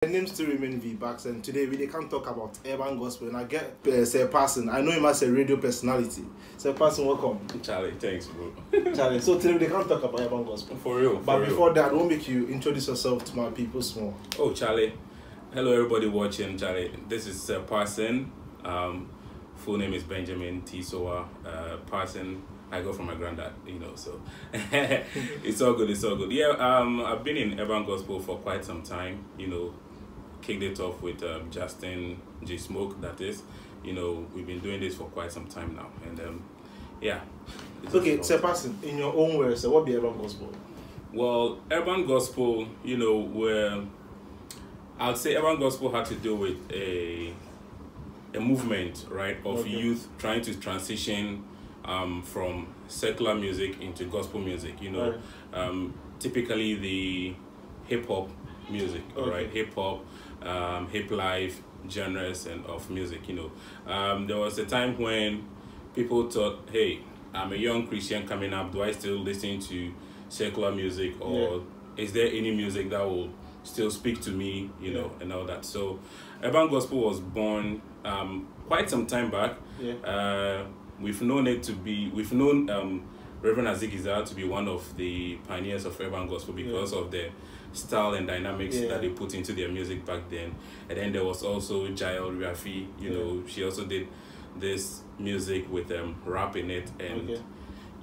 My name still remains Vbuqs, and today we can't talk about urban gospel. And I get Sir Parson. I know him as a radio personality. Sir Parson, welcome. Charlie, thanks, bro. Charlie, so today we can't talk about urban gospel. For real. But before that, I won't make you introduce yourself to my people small. Oh, Charlie. Hello, everybody watching. Charlie, this is Sir Parson. Full name is Benjamin T. Soa. Parson. I go from my granddad, so it's all good, it's all good. Yeah, I've been in urban gospel for quite some time, kicked it off with Justin G. Smoke, that is. We've been doing this for quite some time now, and yeah. Okay, Sir Parson, in your own words, what be urban gospel? Well, urban gospel, where I'd say urban gospel had to do with a movement, right, of youth trying to transition from secular music into gospel music, typically the hip-hop music, right? Hip-hop, hip life genres and of music, there was a time when people thought, hey, I'm a young Christian coming up, do I still listen to secular music, or is there any music that will still speak to me, and all that? So urban gospel was born quite some time back. We've known Reverend Azikiza to be one of the pioneers of urban gospel because of the style and dynamics that they put into their music back then. And then there was also Jael Rafi, she also did this music with rap in it, and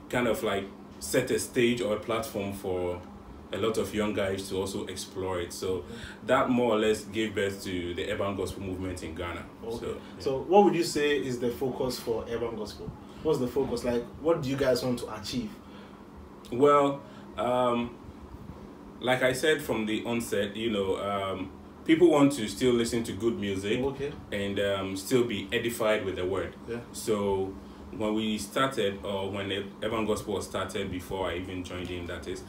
kind of like set a stage or a platform for a lot of young guys to also explore it. So that more or less gave birth to the urban gospel movement in Ghana. So what would you say is the focus for urban gospel? What's the focus? Like, what do you guys want to achieve? Well, like I said from the onset, people want to still listen to good music and still be edified with the word. So when we started, or when the urban gospel was started, before I even joined in, that is,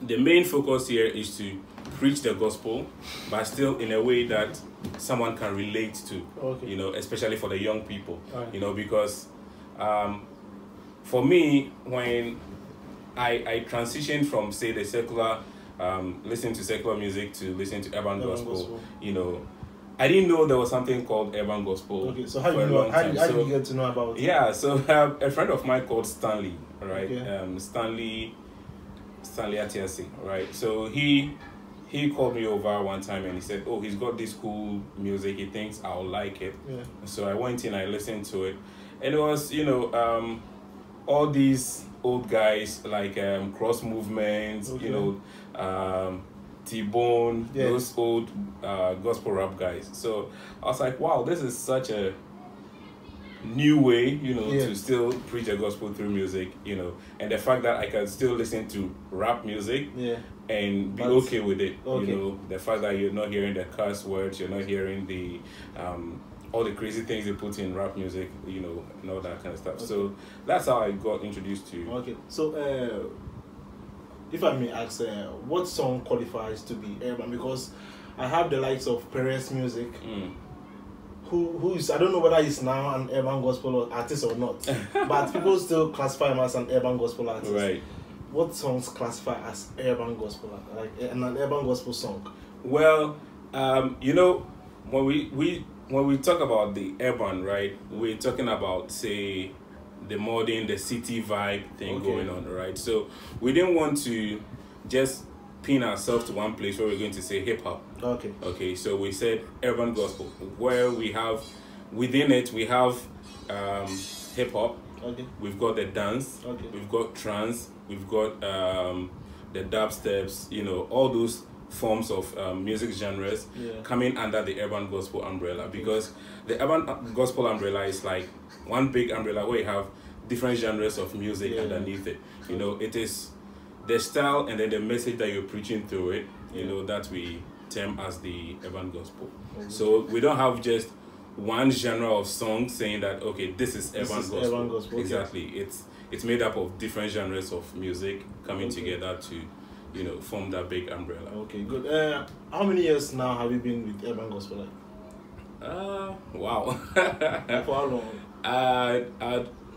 the main focus here is to preach the gospel, but still in a way that someone can relate to, especially for the young people, because for me, when I transitioned from, say, the secular, listening to secular music to listening to urban gospel, I didn't know there was something called urban gospel. Okay, so how did you get to know about it? Yeah, so a friend of mine called Stanley, right? Stanley Atiasi, right? So he called me over one time and he said, oh, he's got this cool music, he thinks I'll like it. So I went in, I listened to it, and it was, all these old guys like Cross Movements, T-Bone, those old gospel rap guys. So I was like, wow, this is such a new way, to still preach the gospel through music, and the fact that I can still listen to rap music and be okay with it, the fact that you're not hearing the curse words, you're not hearing the all the crazy things they put in rap music, and all that kind of stuff. So that's how I got introduced to. So if I may ask, what song qualifies to be urban? Because I have the likes of Perez Music, who is, I don't know whether he's now an urban gospel artist or not, but people still classify him as an urban gospel artist. Right. What songs classify as urban gospel, like an urban gospel song? Well, when we talk about the urban, right, we're talking about, say, the city vibe thing going on, right? So we didn't want to just pin ourselves to one place where we're going to say hip hop. Okay, so we said urban gospel, where we have, within it, we have hip hop, we've got the dance, we've got trance, we've got the dubsteps, all those forms of music genres coming under the urban gospel umbrella, because the urban gospel umbrella is like one big umbrella where you have different genres of music underneath it. It is the style and then the message that you're preaching through it, that we term as the urban gospel. So we don't have just one genre of song saying that, okay, this is urban gospel. Exactly. It's made up of different genres of music coming together to form that big umbrella. Okay, good. How many years now have you been with urban gospel? Wow. For how long?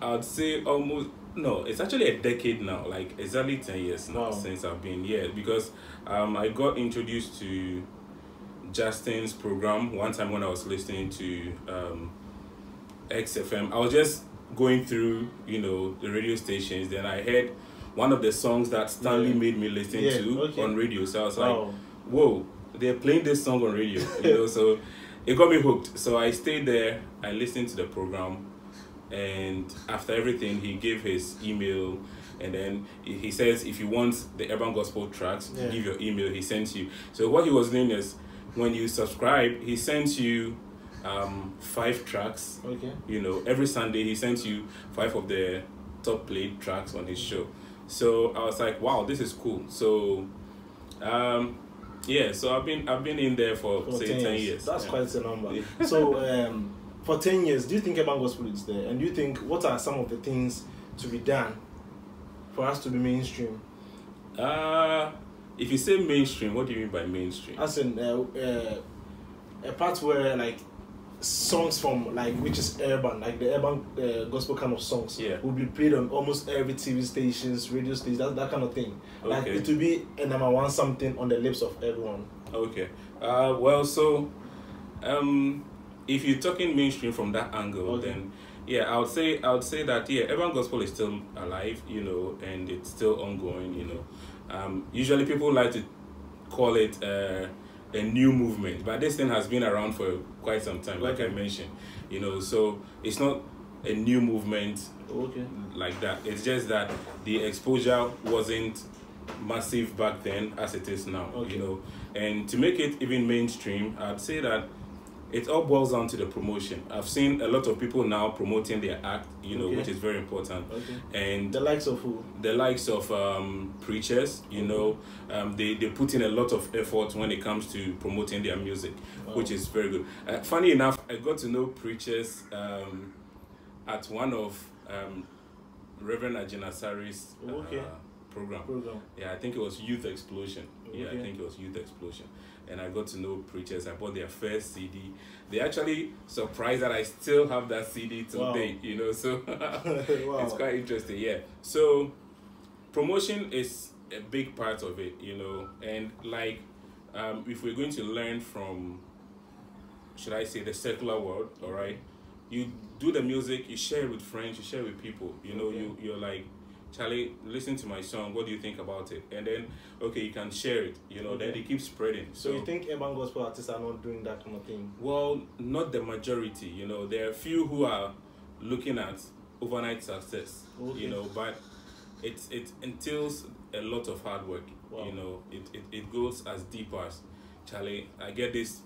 I'd say almost No, it's actually a decade now, like exactly 10 years now. Wow. Since I've been here, because I got introduced to Justin's program one time when I was listening to XFM. I was just going through, you know, the radio stations. Then I heard one of the songs that Stanley made me listen to on radio. So I was like, whoa, they're playing this song on radio, you know. So it got me hooked. So I stayed there. I listened to the program, and after everything, he gave his email. And then he says, if you want the urban gospel tracks, give your email. He sends you. So what he was doing is, when you subscribe, he sends you 5 tracks. Okay. You know, every Sunday he sends you 5 of the top played tracks on his show. So I was like, wow, this is cool. So yeah, so I've been in there for say 10 years. That's quite a number. So for 10 years, do you think urban gospel is there? And do you think, what are some of the things to be done for us to be mainstream? If you say mainstream, what do you mean by mainstream? As in a part where like songs from like, which is urban, like the urban gospel kind of songs, will be played on almost every TV stations, radio stations, that kind of thing. Okay. Like it will be a number one something on the lips of everyone. Okay. Well, so if you're talking mainstream from that angle, then yeah, I would say that urban gospel is still alive, you know, and it's still ongoing, you know. Usually people like to call it a new movement, but this thing has been around for quite some time, like I mentioned, you know. So it's not a new movement like that. It's just that the exposure wasn't massive back then as it is now, you know. And to make it even mainstream, I'd say that it all boils down to the promotion. I've seen a lot of people now promoting their act, you know, which is very important. And the likes of who? The likes of preachers, you know. They put in a lot of effort when it comes to promoting their music, which is very good. Funny enough, I got to know preachers at one of Reverend Ajina Sari's program. Yeah, I think it was Youth Explosion. Yeah, I think it was Youth Explosion. And I got to know preachers. I bought their first CD. They actually surprised that I still have that CD till date, you know. So it's quite interesting, yeah. So promotion is a big part of it, you know. And like, if we're going to learn from, should I say, the secular world, all right, you do the music, you share it with friends, you share it with people, you know. You're like, Charlie, listen to my song, what do you think about it? And then, you can share it, you know, then it keeps spreading. So you think urban gospel artists are not doing that kind of thing? Well, not the majority, you know. There are a few who are looking at overnight success, you know, but it entails a lot of hard work, you know. It goes as deep as, Charlie, I get this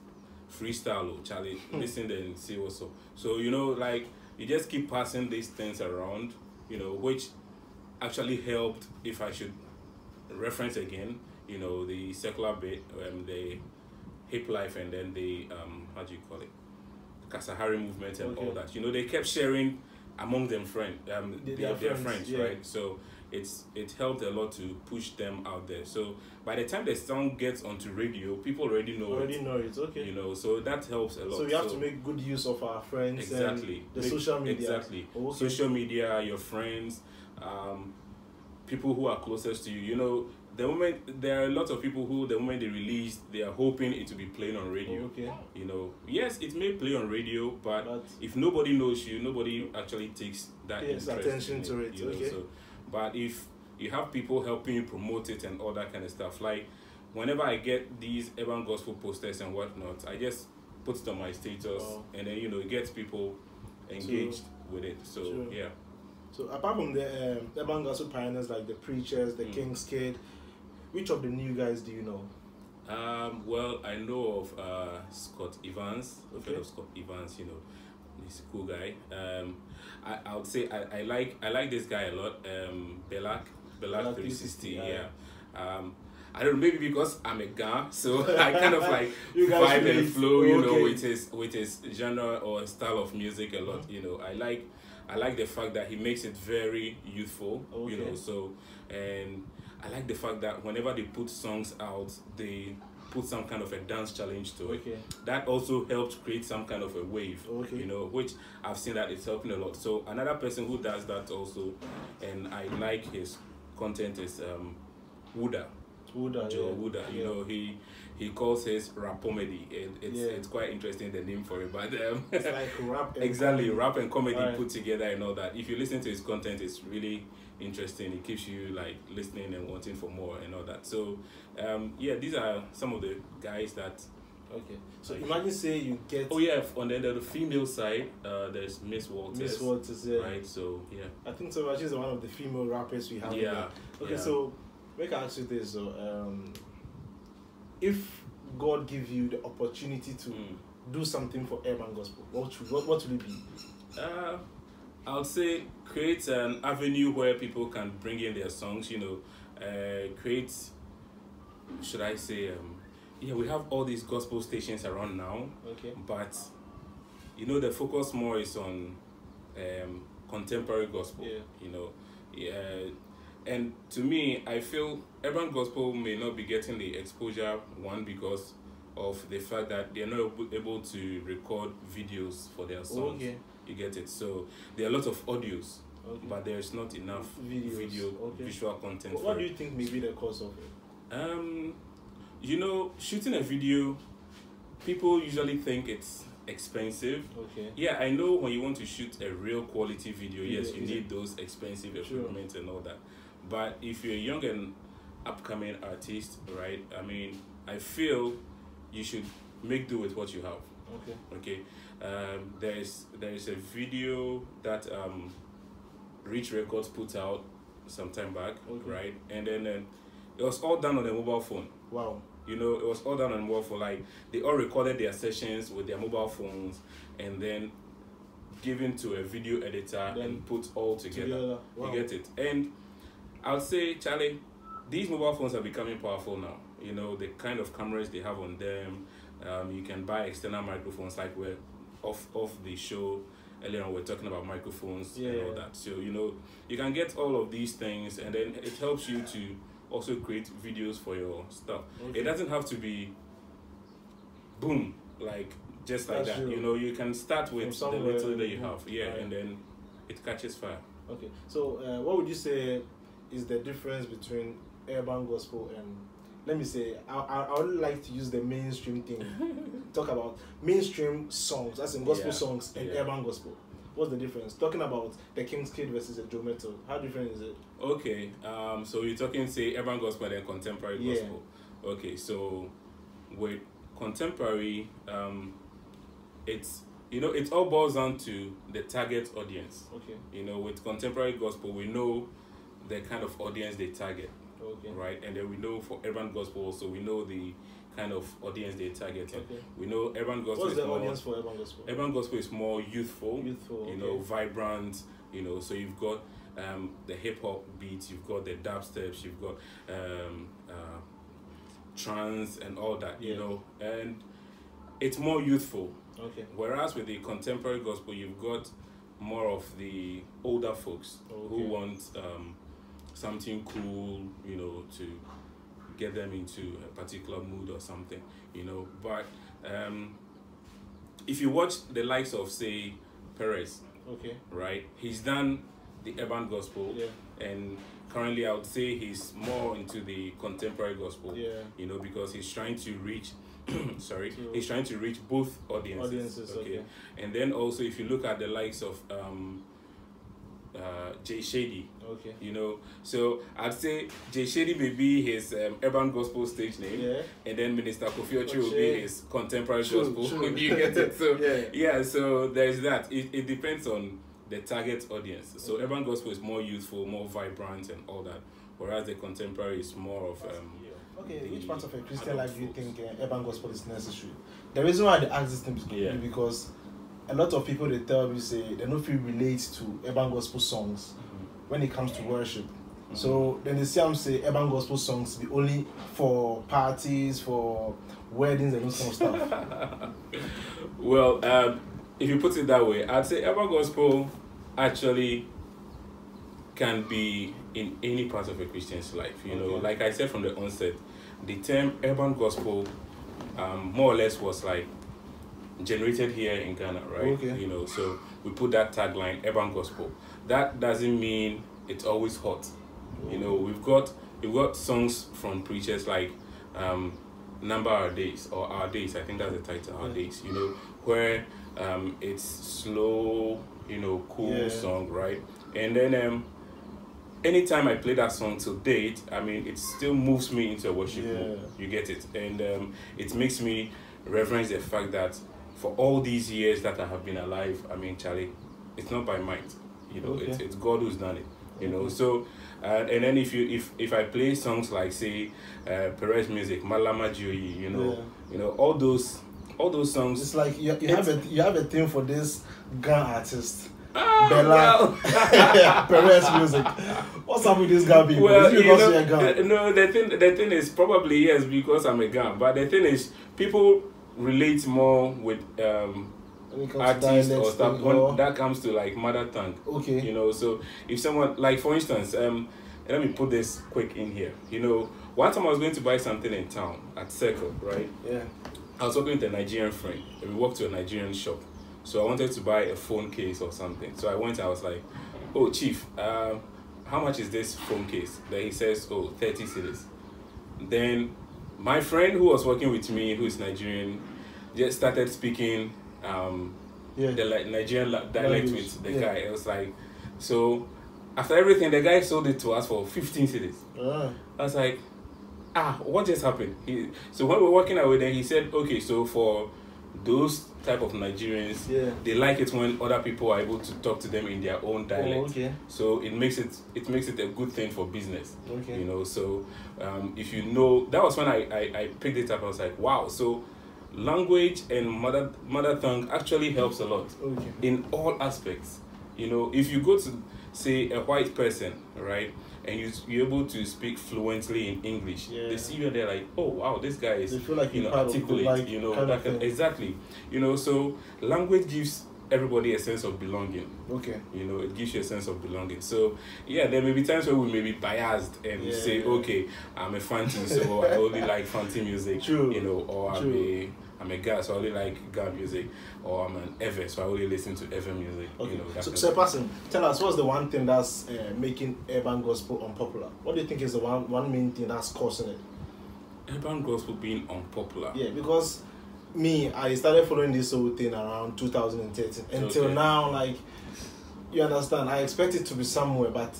freestyle, Charlie, listen and see what's up. So, you know, like, you just keep passing these things around, you know, which actually helped, if I should reference again, you know, the secular bit, the hip life, and then the how do you call it, Kasahari movement and all that. You know, they kept sharing among them their friends, right? So it helped a lot to push them out there. So by the time the song gets onto radio, people already know it. You know, so that helps a lot. So we have to make good use of our friends. Exactly. And the social media. Exactly. Social media, your friends, people who are closest to you. You know, the moment there are a lot of people who, the moment they release, they are hoping it to be playing on radio. You know, yes, it may play on radio, but if nobody knows you, nobody actually takes that attention to it. You know, so, but if you have people helping you promote it and all that kind of stuff, like whenever I get these urban gospel posters and whatnot, I just put it on my status, and then, you know, it gets people engaged with it. So yeah. So apart from the urban gospel pioneers like the preachers, the King's Kid, which of the new guys do you know? Well, I know of Scott Evans. I've heard of Scott Evans. You know, he's a cool guy. I would say I like this guy a lot. Vbuqs 360. Yeah. I don't know, maybe because I'm a guy, so I kind of like vibe and flow, you know, with his genre or style of music a lot. You know, I like the fact that he makes it very youthful, you know, so, and I like the fact that whenever they put songs out, they put some kind of a dance challenge to it. That also helps create some kind of a wave, you know, which I've seen that it's helping a lot. So another person who does that also, and I like his content, is Joe Wooda. You know, he calls his rapomedy. It's quite interesting, the name for it, but it's like rap and exactly comedy. rap and comedy put together and all that. If you listen to his content, it's really interesting. It keeps you like listening and wanting for more and all that. So these are some of the guys that. Okay, so imagine say you get. Oh yeah, on the female side, there's Miss Walters. Miss Walters, yeah. Right, so yeah. I think so. She's one of the female rappers we have. Yeah. Okay, so make I ask you this: so, if God give you the opportunity to do something for urban gospel, what will it be? I would say create an avenue where people can bring in their songs. You know, create. Should I say? We have all these gospel stations around now. Okay. But you know, the focus more is on contemporary gospel. Yeah. You know, and to me, I feel urban gospel may not be getting the exposure, one, because of the fact that they're not able to record videos for their songs. Okay. You get it? So there are a lot of audios, but there's not enough visual content. What do you think may be the cause of it? You know, shooting a video, people usually think it's expensive. Okay. Yeah, I know when you want to shoot a real quality video, yes, you need those expensive equipment and all that. But if you're a young and upcoming artist, right, I mean, I feel you should make do with what you have. Okay. There is a video that Reach Records put out some time back, right? And then it was all done on a mobile phone. Wow. You know, it was all done on mobile phone. Like, they all recorded their sessions with their mobile phones and then given to a video editor and put all together. Wow. You get it? And I would say, Charlie, these mobile phones are becoming powerful now. You know, the kind of cameras they have on them. You can buy external microphones, like we're off the show earlier on, we're talking about microphones and all that. So, you know, you can get all of these things, and then it helps you to also create videos for your stuff. It doesn't have to be boom, like just like that. You know, you can start with the little that you have, and then it catches fire. Okay, so what would you say is the difference between urban gospel and, let me say, I would like to use the mainstream thing. Talk about mainstream songs, as in gospel songs, and urban gospel. What's the difference? Talking about the King's Kid versus the Joe Metal, how different is it? Okay, so you're talking, say, urban gospel and contemporary gospel. Okay, so with contemporary, it's, you know, it all boils down to the target audience. Okay. You know, with contemporary gospel, we know the kind of audience they target. Okay. Right, and then we know for urban gospel also, we know the kind of audience they target. Okay. We know urban gospel. What's the audience for urban gospel? Urban gospel is more youthful, you know, vibrant. You know, so you've got the hip hop beats, you've got the dubsteps, you've got trance and all that. You know, and it's more youthful. Okay. Whereas with the contemporary gospel, you've got more of the older folks who want something cool, you know, to get them into a particular mood or something, you know. But if you watch the likes of, say, Perez, right, he's done the urban gospel, and currently I would say he's more into the contemporary gospel, you know, because he's trying to reach he's trying to reach both audiences. And then also, if you look at the likes of Jay Shady, you know, so I'd say Jay Shady may be his urban gospel stage name, and then Minister Kofi Ochi will be his contemporary gospel. Do you get it? So so there's that. It depends on the target audience. So urban gospel is more youthful, more vibrant, and all that, whereas the contemporary is more of which part of a Christian life do you think urban gospel is necessary? The reason why I ask this thing is because a lot of people, they tell me, say they don't feel relate to urban gospel songs when it comes to worship. So then they say urban gospel songs be only for parties, for weddings and those kind of stuff. Well, if you put it that way, I'd say urban gospel actually can be in any part of a Christian's life. You know, like I said from the onset, the term urban gospel more or less was like generated here in Ghana, right? You know, so we put that tagline, urban gospel. That doesn't mean it's always hot. You know, we've got songs from preachers like Number Our Days, or Our Days, I think that's the title, Our Days, you know, where it's slow, you know, cool song, right? And then anytime I play that song till date, I mean, it still moves me into a worship mood. You get it? And it makes me reverence the fact that for all these years that I have been alive, I mean, Charlie, it's not by might, you know, it's God who's done it, you know. So, and then if I play songs like, say, Perez music, Malama Joyi, you know, all those songs. It's like you have a thing for this Ghana artist. Bella, Perez music. What's up with this guy? Well, no, the thing is probably yes because I'm a Ghana, but the thing is people relate more with artists or stuff when that comes to like mother tongue. Okay. You know, so if someone like for instance, let me put this quick in here. You know, one time I was going to buy something in town at Circle, right? Yeah. I was talking with a Nigerian friend and we walked to a Nigerian shop. So I wanted to buy a phone case or something. So I went, I was like, oh, Chief, how much is this phone case? Then he says, oh, 30 cedis. Then my friend who was working with me, who is Nigerian, just started speaking the Nigerian dialect with the guy. It was like, so after everything, the guy sold it to us for 15 cedis. I was like, what just happened? So when we were working away, then he said, okay, so for those type of Nigerians, they like it when other people are able to talk to them in their own dialect. So it makes it a good thing for business. You know, so if you know, that was when I picked it up. I was like, wow. So language and mother tongue actually helps a lot in all aspects. You know, if you go to say a white person, right, and you're able to speak fluently in English, they see you and they're like, oh wow, this guy is, feel like articulate, you know, exactly, you know. So language gives everybody a sense of belonging. You know, it gives you a sense of belonging. So yeah, there may be times where we may be biased and say, okay, I'm a Fanti, so I only like Fanti music, you know, or I'm a guy, so I only like Ga music, or I'm an Ever, so I only listen to Ever music. You know, so Parson, tell us, what's the one thing that's making urban gospel unpopular? What do you think is the one main thing that's causing it? Urban gospel being unpopular? Yeah, because I started following this whole thing around 2013. Until now, like, you understand, I expect it to be somewhere, but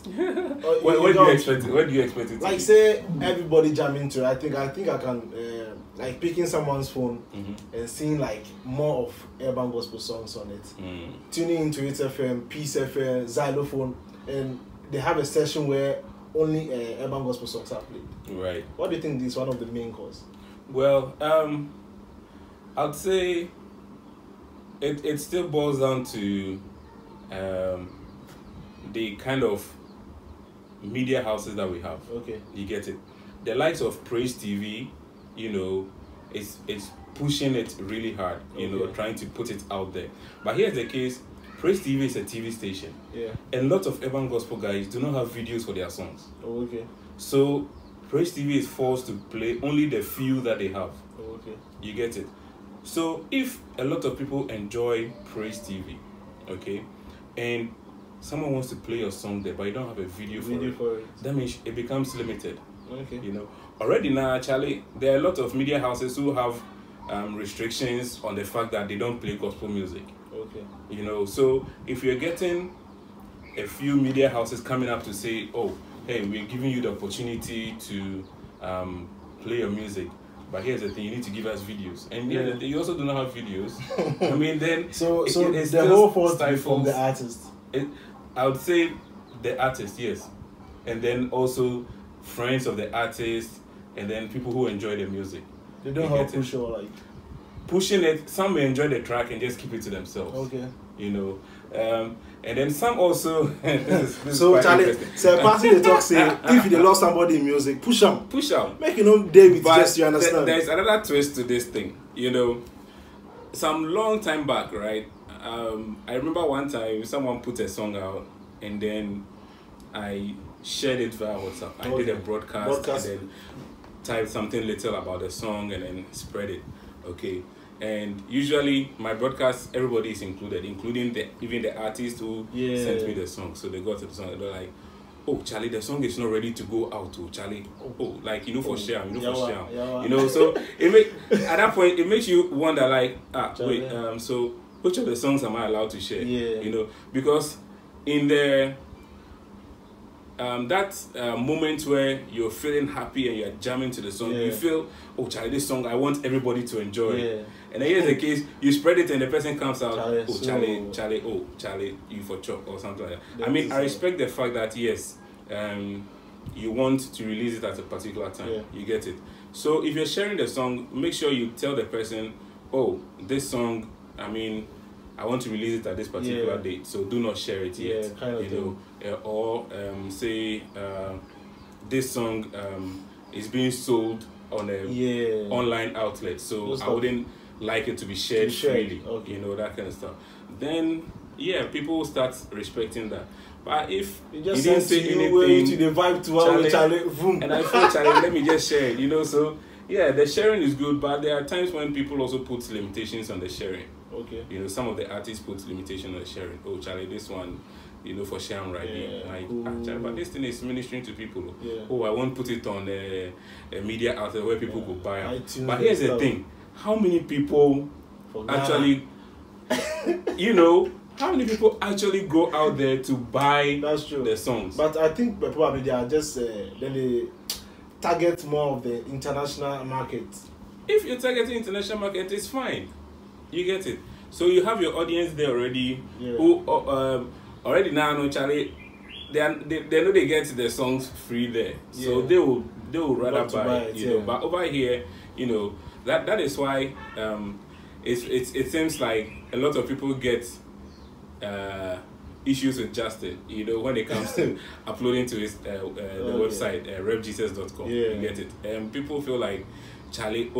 where do you expect it? Where do you expect it to like, say everybody jam into it. I think I can like picking someone's phone and seeing like more of urban gospel songs on it, tuning into it FM, Peace FM, Xylophone, and they have a session where only urban gospel songs are played. Right. What do you think is one of the main causes? Well, I'd say it still boils down to the kind of media houses that we have. You get it? The likes of Praise TV, you know, it's pushing it really hard, you know, trying to put it out there. But here's the case, Praise TV is a TV station. A lot of urban gospel guys do not have videos for their songs. So Praise TV is forced to play only the few that they have. You get it? So if a lot of people enjoy Praise TV, and someone wants to play your song there, but you don't have a video for it, that means it becomes limited. You know, already now, Charlie, there are a lot of media houses who have restrictions on the fact that they don't play gospel music. You know, so if you're getting a few media houses coming up to say, oh, hey, we're giving you the opportunity to play your music, but here's the thing, you need to give us videos, and you also do not have videos. I mean, then so the whole fault from the artist. I would say the artist, yes, and then also friends of the artist, and then people who enjoy the music. They don't help push or like pushing it. Some may enjoy the track and just keep it to themselves. You know, and then some also. this so Charlie, so passing the talk say if they lost somebody in music, push them, make David just, you understand. There's another twist to this thing. You know, some long time back, right? I remember one time someone put a song out, and then I shared it via WhatsApp. I did a broadcast and then typed something little about the song and then spread it. And usually my broadcast, everybody is included, including even the artist who sent me the song. So they got to the song and they're like, oh Charlie, the song is not ready to go out. Oh Charlie, oh like for share, for share, So it at that point it makes you wonder like wait so which of the songs am I allowed to share? Because in the that moment where you're feeling happy and you're jamming to the song, you feel, oh Charlie, this song I want everybody to enjoy. And then here's the case, you spread it and the person comes out, Charlie, you for chop or something like that. I mean, I respect the fact that yes, you want to release it at a particular time. You get it. So if you're sharing the song, make sure you tell the person, oh, this song, I mean, I want to release it at this particular date, so do not share it yet. Or say this song is being sold on a online outlet, so I wouldn't like it to be shared freely. That kind of stuff. Then people start respecting that. But if you just didn't say anything to the vibe to Charlie, and I feel Charlie, let me just share it. So the sharing is good, but there are times when people also put limitations on the sharing. Some of the artists put limitation on the sharing. Oh Charlie, this one, for sharing right here. Charlie, but this thing is ministering to people. Oh, I won't put it on a media outlet where people go buy it. But here's the thing: how many people actually, how many people actually go out there to buy the songs? But I think probably they are just then they target more of the international market. If you're targeting international market, it's fine. You get it. So you have your audience there already, who already now know Charlie. They know they get the songs free there, so they will rather buy it. But over here, that is why it seems like a lot of people get issues with Justin. When it comes to uploading to his the website Vbuqs.com. You get it. People feel like Charlie,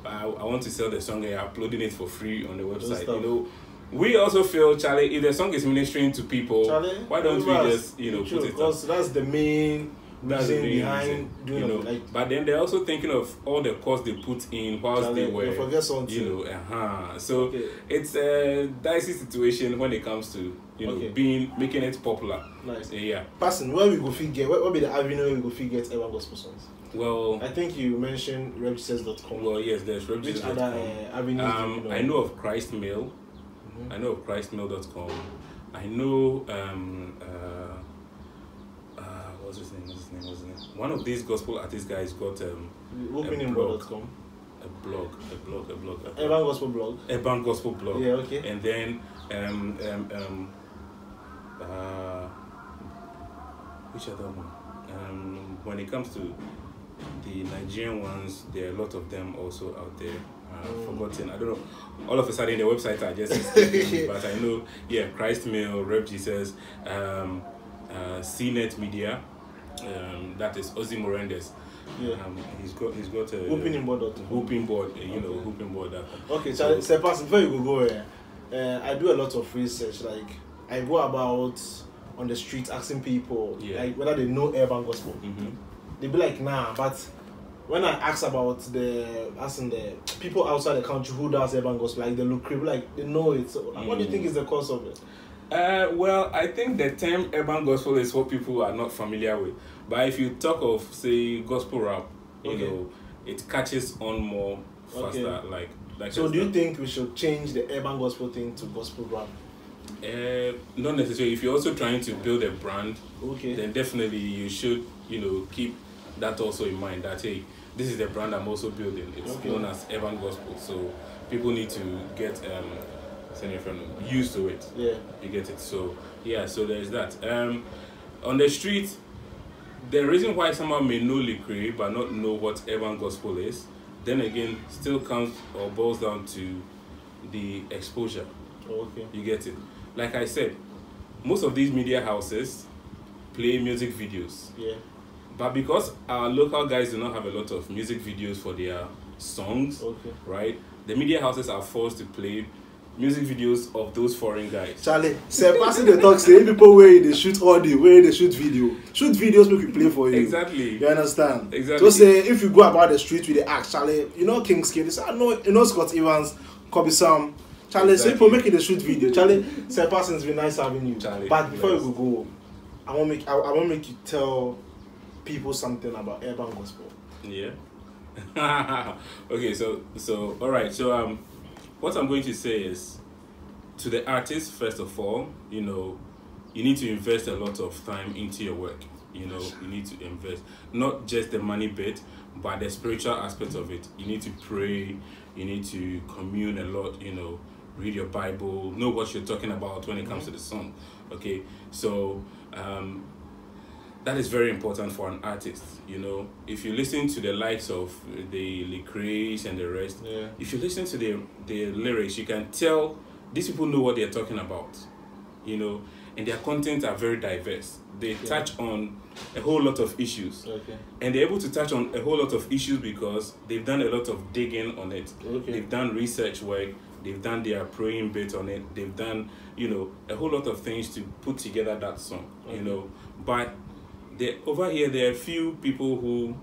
I want to sell the song and you're uploading it for free on the website. We also feel, Charlie, if the song is ministering to people, Charlie, why don't we just, put it up? Because that's the main reason behind doing it. But then they're also thinking of all the costs they put in whilst they were, So it's a dicey situation when it comes to, making it popular. Nice. Parson, where we go figure, what be the avenue where we go figure get airborne gospel songs? Well, I think you mentioned Vbuqs.com. Well, yes, there's Vbuqs.com. Which other avenues I know of Christmail. I know of Christmail.com. I know what's his name? One of these gospel artist guys got openingboard.com. A blog. Airborne gospel blog. Airborne gospel blog. Yeah, okay. And then which other one? When it comes to the Nigerian ones, there are a lot of them also out there. Forgotten. I don't know. All of a sudden, the websites are just escaping, but I know. Christmail, Vbuqs, CNET Media. That is Ozzy Morendes. He's got a Hooping board. Hooping board. Okay, so Parson, before you go I do a lot of research. Like I go about on the street asking people like whether they know airborne gospel. They be like, nah, but when I ask about the people outside the country who does airborne gospel, like they look creepy, like they know it. So what do you think is the cause of it? Well, I think the term airborne gospel is what people are not familiar with. But if you talk of, say, gospel rap, it catches on more faster. Like so do you think we should change the airborne gospel thing to gospel rap? Not necessarily. If you're also trying to build a brand, then definitely you should, keep that also in mind that, hey, this is the brand I'm also building. It's known as airborne gospel. So people need to get used to it. You get it. So so there's that. On the street, the reason why someone may know Lecrae but not know what airborne gospel is, then again, still comes or boils down to the exposure. You get it. Like I said, most of these media houses play music videos. But because our local guys do not have a lot of music videos for their songs, right? The media houses are forced to play music videos of those foreign guys. Charlie, passing the talk, say people where they shoot audio, where they shoot video. Shoot videos make you play for you. Exactly. You understand? Exactly. So say if you go about the street with the axe, Charlie, King's Kid, they say, Scott Evans, Kobe Sam. Charlie, so people making the shoot video. Charlie, Parsons, be nice having you. Charlie, but before you go, I want make you tell people something about urban gospel. Yeah. Okay, so all right. So what I'm going to say is, to the artist, first of all, you know, you need to invest a lot of time into your work. You know, you need to invest not just the money bit, but the spiritual aspect of it. You need to pray. You need to commune a lot. You know, read your Bible, know what you're talking about when it comes to the song. Okay, so that is very important for an artist. You know, if you listen to the likes of the Lecrae's and the rest, if you listen to the lyrics, you can tell these people know what they're talking about. You know, and their content are very diverse. They touch on a whole lot of issues. And they're able to touch on a whole lot of issues because they've done a lot of digging on it. They've done research work. They've done their praying bit on it. They've done, you know, a whole lot of things to put together that song, you know. But over here, there are a few people who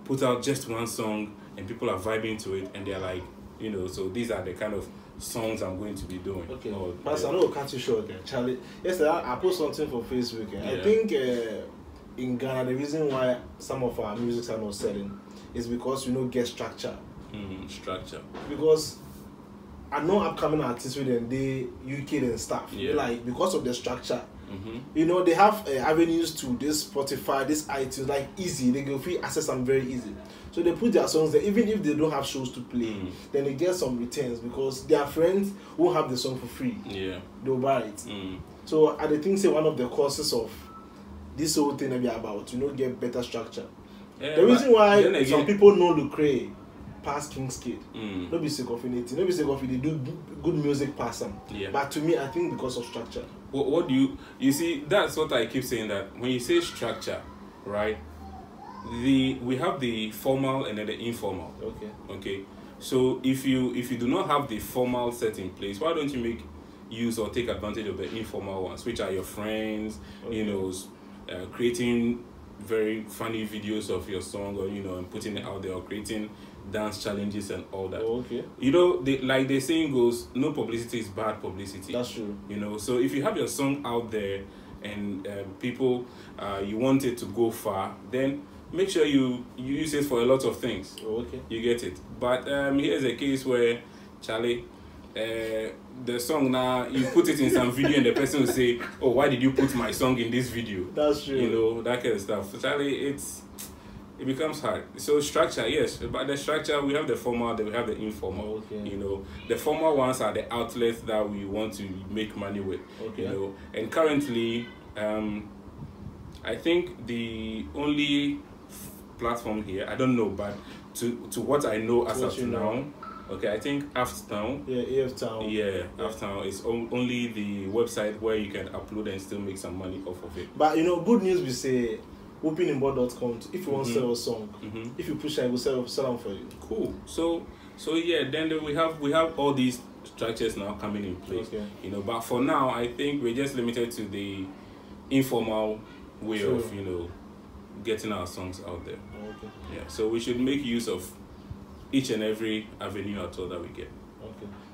put out just one song and people are vibing to it and they're like, you know, so these are the kind of songs I'm going to be doing. Pastor, I know cut you short again. Charlie, yesterday I posted something for Facebook. I think in Ghana, the reason why some of our musics are not selling is because we don't get structure. Structure. Because I know upcoming artists within the UK and stuff. Like, because of the structure. You know, they have avenues to this Spotify, this iTunes, like easy. They go free access them very easy. So they put their songs there, even if they don't have shows to play. Then they get some returns because their friends won't have the song for free. They'll buy it. So I think say one of the causes of this whole thing be about, you know, get better structure. The reason why some people know Lecrae past King's Kid, not be sick of anything, not be sick of it, they do good music past them. But to me, I think because of structure. What do you see? That's what I keep saying, that when you say structure, right? We have the formal and then the informal. Okay. So if you do not have the formal set in place, why don't you make use or take advantage of the informal ones, which are your friends, you know, creating very funny videos of your song, or, you know, and putting it out there, or creating dance challenges and all that. You know, like the saying goes, no publicity is bad publicity. That's true. You know, so if you have your song out there and people, you want it to go far, then make sure you use it for a lot of things. You get it. But here's a case where, Charlie, the song now, you put it in some video and the person will say, oh, why did you put my song in this video? That's true. You know, that kind of stuff. So, Charlie, it becomes hard. So structure, yes, but the structure, we have the formal, then we have the informal. You know, the formal ones are the outlets that we want to make money with. You know, and currently, I think the only platform here, I don't know, but to what I know as of now, I think Aftown. Aftown. Aftown is only the website where you can upload and still make some money off of it. But you know, good news we say, openingbot.com, if you want to sell a song, if you push it, we'll sell them for you. Cool. So yeah, then we have all these structures now coming in place. You know, but for now, I think we're just limited to the informal way of, you know, getting our songs out there. Yeah. So we should make use of each and every avenue at all that we get.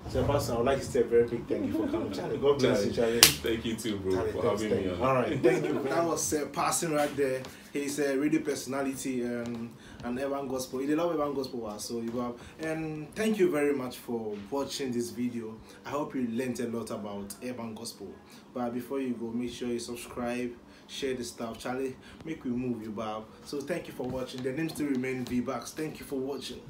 So, Pastor, I would like to say a very big thank you for coming. Charlie, God bless you, Charlie. Thank you too, bro, for having me on. All right, thank you. That was Parson right there. He's a radio personality and urban gospel. He love urban gospel, so you have. And thank you very much for watching this video. I hope you learned a lot about urban gospel. But before you go, make sure you subscribe, share the stuff. Charlie, make we move you, Bob. So thank you for watching. The name still remains Vbuqs. Thank you for watching.